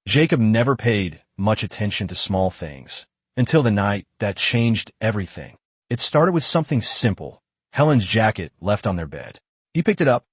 Jacob never paid much attention to small things until the night that changed everything. It started with something simple: Helen's jacket left on their bed. He picked it up,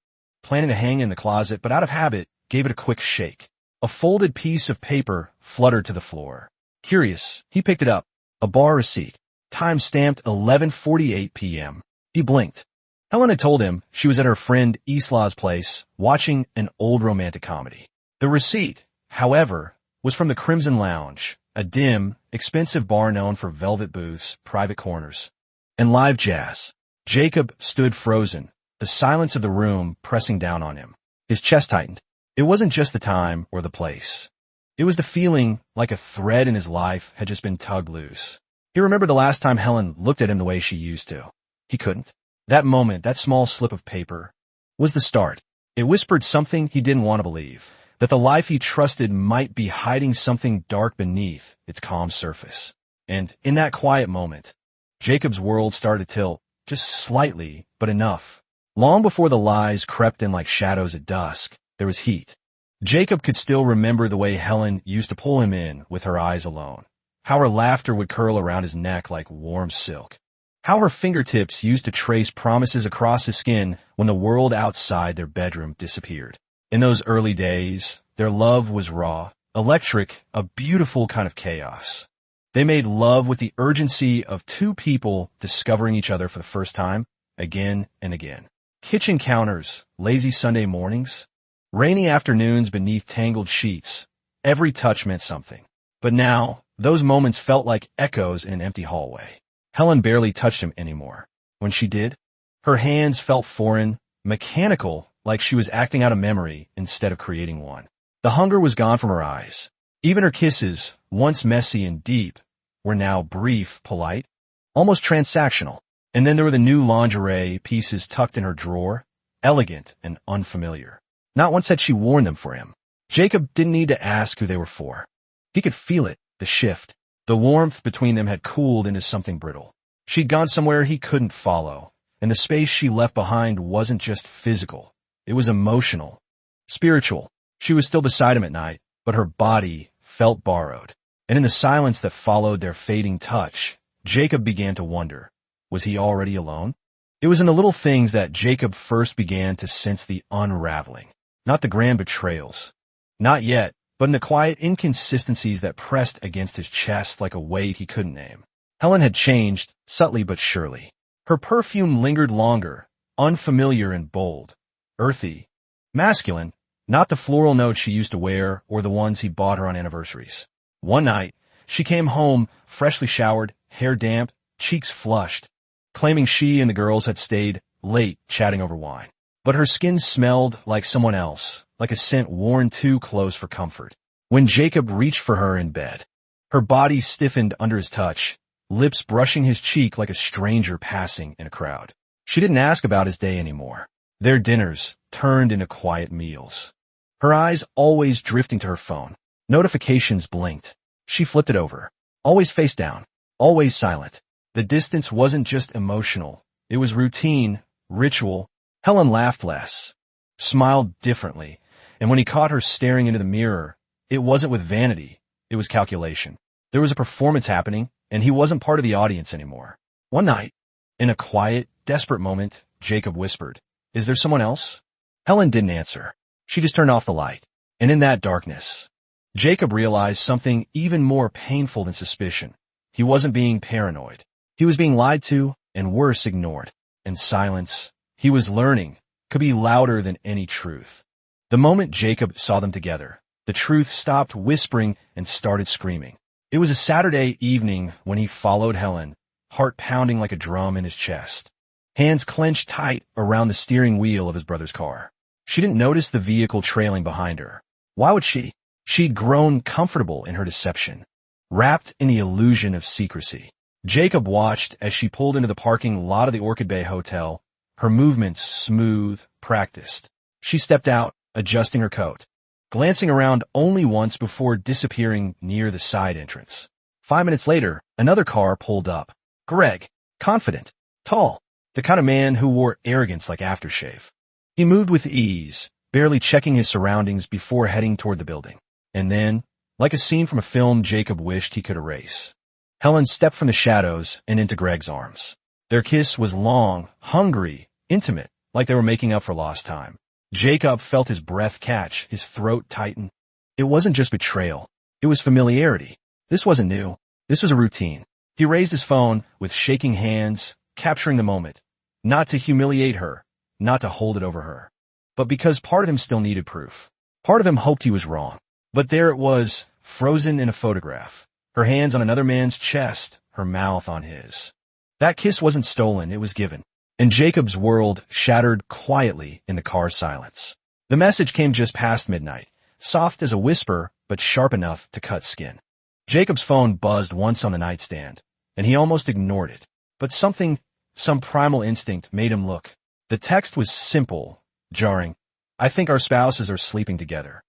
planning to hang it in the closet, but out of habit, gave it a quick shake. A folded piece of paper fluttered to the floor. Curious, he picked it up. A bar receipt. Time stamped 11:48 p.m. He blinked. Helen had told him she was at her friend Isla's place watching an old romantic comedy. The receipt, however, was from the Crimson Lounge, a dim, expensive bar known for velvet booths, private corners, and live jazz. Jacob stood frozen, the silence of the room pressing down on him. His chest tightened. It wasn't just the time or the place. It was the feeling like a thread in his life had just been tugged loose. He remembered the last time Helen looked at him the way she used to. He couldn't. That moment, that small slip of paper, was the start. It whispered something he didn't want to believe, that the life he trusted might be hiding something dark beneath its calm surface. And in that quiet moment, Jacob's world started to tilt, just slightly, but enough. Long before the lies crept in like shadows at dusk, there was heat. Jacob could still remember the way Helen used to pull him in with her eyes alone, how her laughter would curl around his neck like warm silk, how her fingertips used to trace promises across his skin when the world outside their bedroom disappeared. In those early days, their love was raw, electric, a beautiful kind of chaos. They made love with the urgency of two people discovering each other for the first time, again and again. Kitchen counters, lazy Sunday mornings, rainy afternoons beneath tangled sheets. Every touch meant something. But now, those moments felt like echoes in an empty hallway. Helen barely touched him anymore. When she did, her hands felt foreign, mechanical, like she was acting out a memory instead of creating one. The hunger was gone from her eyes. Even her kisses, once messy and deep, were now brief, polite, almost transactional. And then there were the new lingerie pieces tucked in her drawer, elegant and unfamiliar. Not once had she worn them for him. Jacob didn't need to ask who they were for. He could feel it, the shift. The warmth between them had cooled into something brittle. She'd gone somewhere he couldn't follow, and the space she left behind wasn't just physical. It was emotional, spiritual. She was still beside him at night, but her body felt borrowed. And in the silence that followed their fading touch, Jacob began to wonder, was he already alone? It was in the little things that Jacob first began to sense the unraveling, not the grand betrayals. Not yet, but in the quiet inconsistencies that pressed against his chest like a weight he couldn't name. Helen had changed, subtly but surely. Her perfume lingered longer, unfamiliar and bold, earthy, masculine, not the floral notes she used to wear or the ones he bought her on anniversaries. One night, she came home, freshly showered, hair damp, cheeks flushed, claiming she and the girls had stayed late chatting over wine. But her skin smelled like someone else, like a scent worn too close for comfort. When Jacob reached for her in bed, her body stiffened under his touch, lips brushing his cheek like a stranger passing in a crowd. She didn't ask about his day anymore. Their dinners turned into quiet meals. Her eyes always drifting to her phone. Notifications blinked. She flipped it over. Always face down. Always silent. The distance wasn't just emotional. It was routine, ritual. Helen laughed less, smiled differently, and when he caught her staring into the mirror, it wasn't with vanity. It was calculation. There was a performance happening, and he wasn't part of the audience anymore. One night, in a quiet, desperate moment, Jacob whispered, "Is there someone else?" Helen didn't answer. She just turned off the light. And in that darkness, Jacob realized something even more painful than suspicion. He wasn't being paranoid. He was being lied to, and worse, ignored. And silence, he was learning, could be louder than any truth. The moment Jacob saw them together, the truth stopped whispering and started screaming. It was a Saturday evening when he followed Helen, heart pounding like a drum in his chest, hands clenched tight around the steering wheel of his brother's car. She didn't notice the vehicle trailing behind her. Why would she? She'd grown comfortable in her deception, wrapped in the illusion of secrecy. Jacob watched as she pulled into the parking lot of the Orchid Bay Hotel, her movements smooth, practiced. She stepped out, adjusting her coat, glancing around only once before disappearing near the side entrance. 5 minutes later, another car pulled up. Greg, confident, tall, the kind of man who wore arrogance like aftershave. He moved with ease, barely checking his surroundings before heading toward the building. And then, like a scene from a film Jacob wished he could erase. Helen stepped from the shadows and into Greg's arms. Their kiss was long, hungry, intimate, like they were making up for lost time. Jacob felt his breath catch, his throat tighten. It wasn't just betrayal. It was familiarity. This wasn't new. This was a routine. He raised his phone with shaking hands, capturing the moment. Not to humiliate her, not to hold it over her, but because part of him still needed proof. Part of him hoped he was wrong. But there it was, frozen in a photograph. Her hands on another man's chest, her mouth on his. That kiss wasn't stolen, it was given. And Jacob's world shattered quietly in the car's silence. The message came just past midnight, soft as a whisper, but sharp enough to cut skin. Jacob's phone buzzed once on the nightstand, and he almost ignored it. But some primal instinct made him look. The text was simple, jarring. I think our spouses are sleeping together.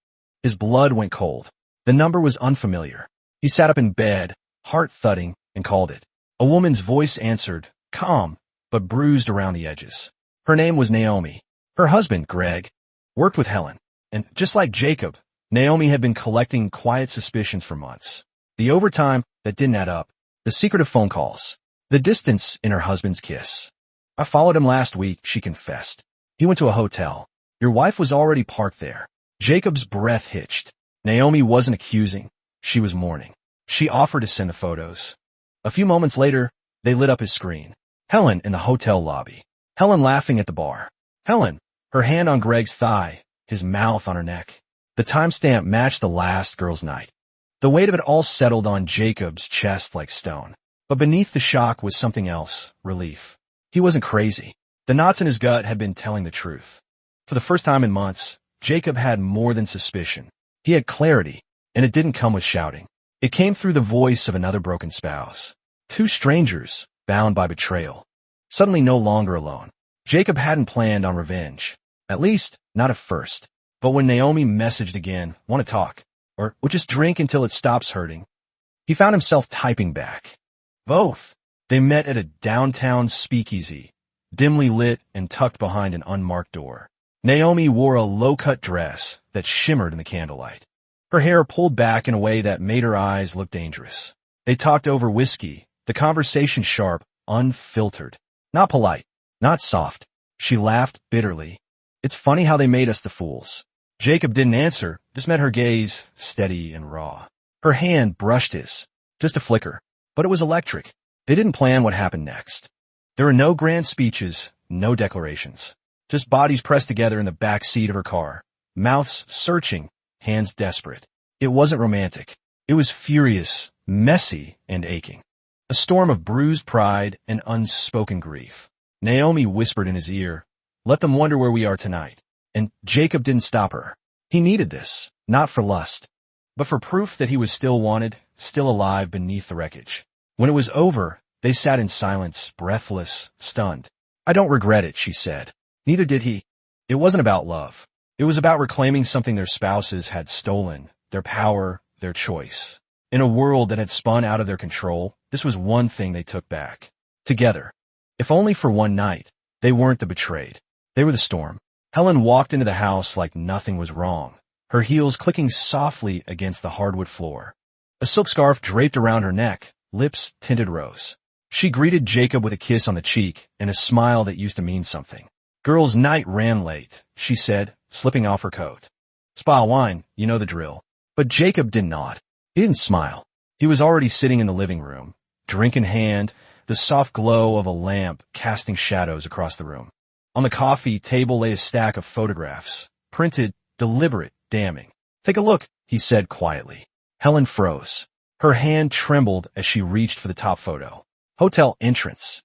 His blood went cold. The number was unfamiliar. He sat up in bed, heart thudding, and called it. A woman's voice answered, calm, but bruised around the edges. Her name was Naomi. Her husband, Greg, worked with Helen. And just like Jacob, Naomi had been collecting quiet suspicions for months. The overtime that didn't add up, the secretive phone calls, the distance in her husband's kiss. I followed him last week, she confessed. He went to a hotel. Your wife was already parked there. Jacob's breath hitched. Naomi wasn't accusing. She was mourning. She offered to send the photos. A few moments later, they lit up his screen. Helen in the hotel lobby. Helen laughing at the bar. Helen, her hand on Greg's thigh, his mouth on her neck. The timestamp matched the last girl's night. The weight of it all settled on Jacob's chest like stone. But beneath the shock was something else, relief. He wasn't crazy. The knots in his gut had been telling the truth. For the first time in months, Jacob had more than suspicion. He had clarity, and it didn't come with shouting. It came through the voice of another broken spouse. Two strangers, bound by betrayal. Suddenly no longer alone. Jacob hadn't planned on revenge. At least, not at first. But when Naomi messaged again, want to talk, or just drink until it stops hurting, he found himself typing back. Both. They met at a downtown speakeasy, dimly lit and tucked behind an unmarked door. Naomi wore a low-cut dress that shimmered in the candlelight. Her hair pulled back in a way that made her eyes look dangerous. They talked over whiskey, the conversation sharp, unfiltered. Not polite, not soft. She laughed bitterly. It's funny how they made us the fools. Jacob didn't answer, just met her gaze, steady and raw. Her hand brushed his. Just a flicker. But it was electric. They didn't plan what happened next. There were no grand speeches, no declarations. Just bodies pressed together in the back seat of her car. Mouths searching, hands desperate. It wasn't romantic. It was furious, messy, and aching. A storm of bruised pride and unspoken grief. Naomi whispered in his ear, let them wonder where we are tonight. And Jacob didn't stop her. He needed this, not for lust, but for proof that he was still wanted, still alive beneath the wreckage. When it was over, they sat in silence, breathless, stunned. I don't regret it, she said. Neither did he. It wasn't about love. It was about reclaiming something their spouses had stolen, their power, their choice. In a world that had spun out of their control, this was one thing they took back. Together. If only for one night. They weren't the betrayed. They were the storm. Helen walked into the house like nothing was wrong, her heels clicking softly against the hardwood floor. A silk scarf draped around her neck, lips tinted rose. She greeted Jacob with a kiss on the cheek and a smile that used to mean something. Girls' night ran late, she said, slipping off her coat. Spa wine, you know the drill. But Jacob did not. He didn't smile. He was already sitting in the living room, drink in hand, the soft glow of a lamp casting shadows across the room. On the coffee table lay a stack of photographs, printed, deliberate, damning. Take a look, he said quietly. Helen froze. Her hand trembled as she reached for the top photo. Hotel entrance.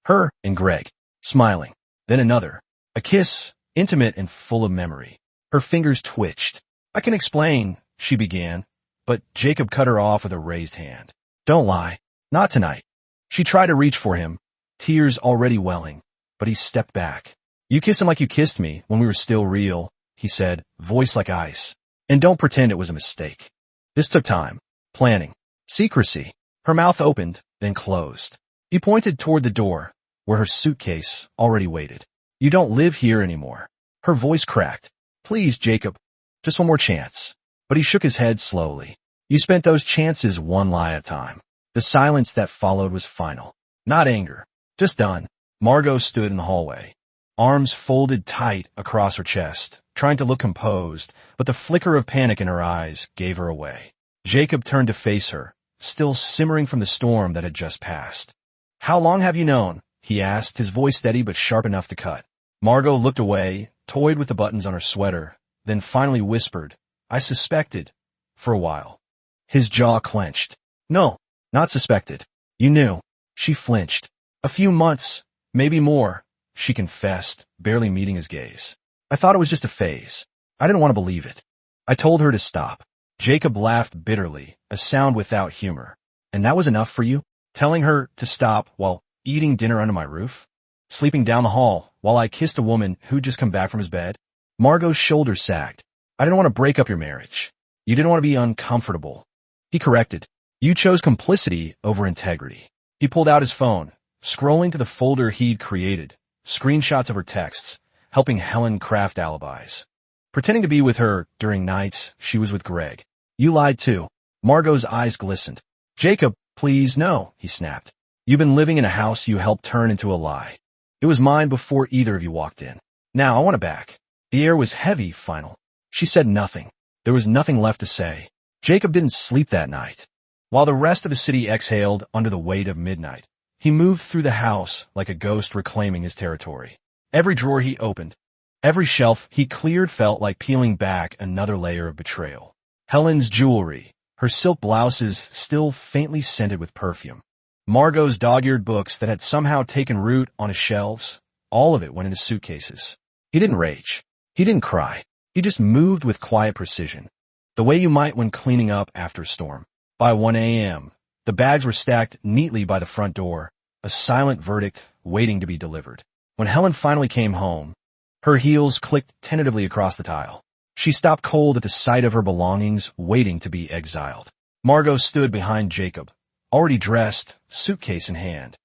Her and Greg, smiling. Then another. A kiss, intimate and full of memory. Her fingers twitched. I can explain, she began, but Jacob cut her off with a raised hand. Don't lie. Not tonight. She tried to reach for him, tears already welling, but he stepped back. You kiss him like you kissed me when we were still real, he said, voice like ice. And don't pretend it was a mistake. This took time. Planning. Secrecy. Her mouth opened, then closed. He pointed toward the door, where her suitcase already waited. You don't live here anymore. Her voice cracked. Please, Jacob. Just one more chance. But he shook his head slowly. You spent those chances one lie at a time. The silence that followed was final. Not anger. Just done. Margot stood in the hallway, arms folded tight across her chest, trying to look composed, but the flicker of panic in her eyes gave her away. Jacob turned to face her, still simmering from the storm that had just passed. "How long have you known?" he asked, his voice steady but sharp enough to cut. Margot looked away, toyed with the buttons on her sweater, then finally whispered, "I suspected. For a while." His jaw clenched. "No, not suspected. You knew." She flinched. "A few months, maybe more," she confessed, barely meeting his gaze. "I thought it was just a phase. I didn't want to believe it." I told her to stop. Jacob laughed bitterly, a sound without humor. "And that was enough for you? Telling her to stop while eating dinner under my roof? Sleeping down the hall while I kissed a woman who'd just come back from his bed?" Margot's shoulders sagged. "I didn't want to break up your marriage. You didn't want to be uncomfortable." He corrected. "You chose complicity over integrity." He pulled out his phone, scrolling to the folder he'd created, screenshots of her texts, helping Helen craft alibis. Pretending to be with her during nights she was with Greg. "You lied too." Margot's eyes glistened. "Jacob, please no," he snapped. "You've been living in a house you helped turn into a lie. It was mine before either of you walked in. Now I want it back." The air was heavy, final. She said nothing. There was nothing left to say. Jacob didn't sleep that night. While the rest of the city exhaled under the weight of midnight, he moved through the house like a ghost reclaiming his territory. Every drawer he opened, every shelf he cleared felt like peeling back another layer of betrayal. Helen's jewelry, her silk blouses still faintly scented with perfume. Margot's dog-eared books that had somehow taken root on his shelves, all of it went into suitcases. He didn't rage. He didn't cry. He just moved with quiet precision, the way you might when cleaning up after a storm. By 1 a.m., the bags were stacked neatly by the front door, a silent verdict waiting to be delivered. When Helen finally came home, her heels clicked tentatively across the tile. She stopped cold at the sight of her belongings, waiting to be exiled. Margot stood behind Jacob, already dressed, suitcase in hand,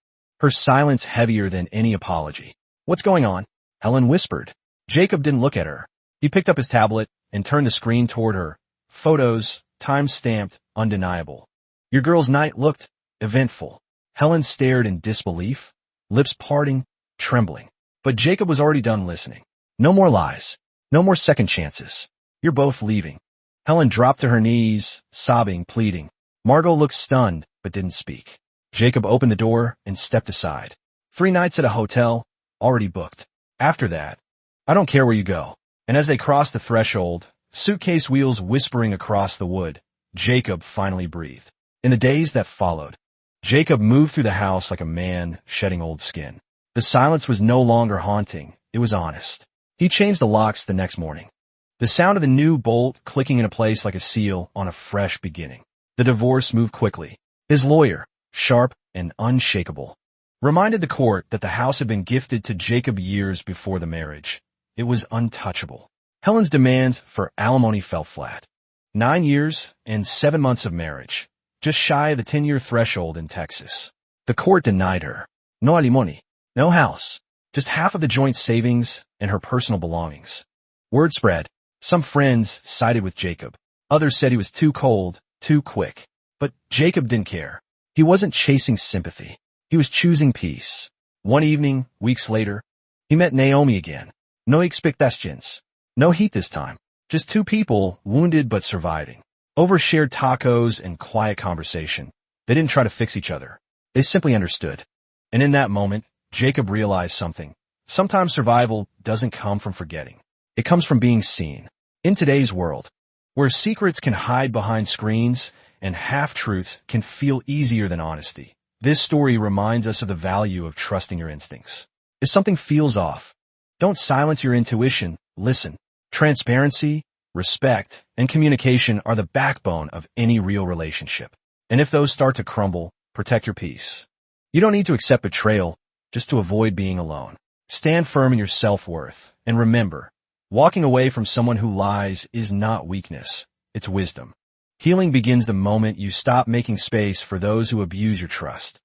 her silence heavier than any apology. "What's going on?" Helen whispered. Jacob didn't look at her. He picked up his tablet and turned the screen toward her. Photos, time-stamped, undeniable. "Your girl's night looked eventful." Helen stared in disbelief, lips parting, trembling. But Jacob was already done listening. "No more lies. No more second chances. You're both leaving." Helen dropped to her knees, sobbing, pleading. Margot looked stunned, but didn't speak. Jacob opened the door and stepped aside. 3 nights at a hotel, already booked. After that, I don't care where you go. And as they crossed the threshold, suitcase wheels whispering across the wood, Jacob finally breathed. In the days that followed, Jacob moved through the house like a man shedding old skin. The silence was no longer haunting, it was honest. He changed the locks the next morning. The sound of the new bolt clicking into place like a seal on a fresh beginning. The divorce moved quickly. His lawyer, sharp and unshakable, reminded the court that the house had been gifted to Jacob years before the marriage. It was untouchable. Helen's demands for alimony fell flat. 9 years and 7 months of marriage, just shy of the 10-year threshold in Texas. The court denied her. No alimony, no house, just half of the joint savings and her personal belongings. Word spread. Some friends sided with Jacob. Others said he was too cold, too quick. But Jacob didn't care. He wasn't chasing sympathy. He was choosing peace. One evening, weeks later, he met Naomi again. No expectations. No heat this time. Just 2 people, wounded but surviving. Over shared tacos and quiet conversation. They didn't try to fix each other. They simply understood. And in that moment, Jacob realized something. Sometimes survival doesn't come from forgetting. It comes from being seen. In today's world, where secrets can hide behind screens and half-truths can feel easier than honesty, this story reminds us of the value of trusting your instincts. If something feels off, don't silence your intuition, listen. Transparency, respect, and communication are the backbone of any real relationship. And if those start to crumble, protect your peace. You don't need to accept betrayal just to avoid being alone. Stand firm in your self-worth, and remember, walking away from someone who lies is not weakness, it's wisdom. Healing begins the moment you stop making space for those who abuse your trust.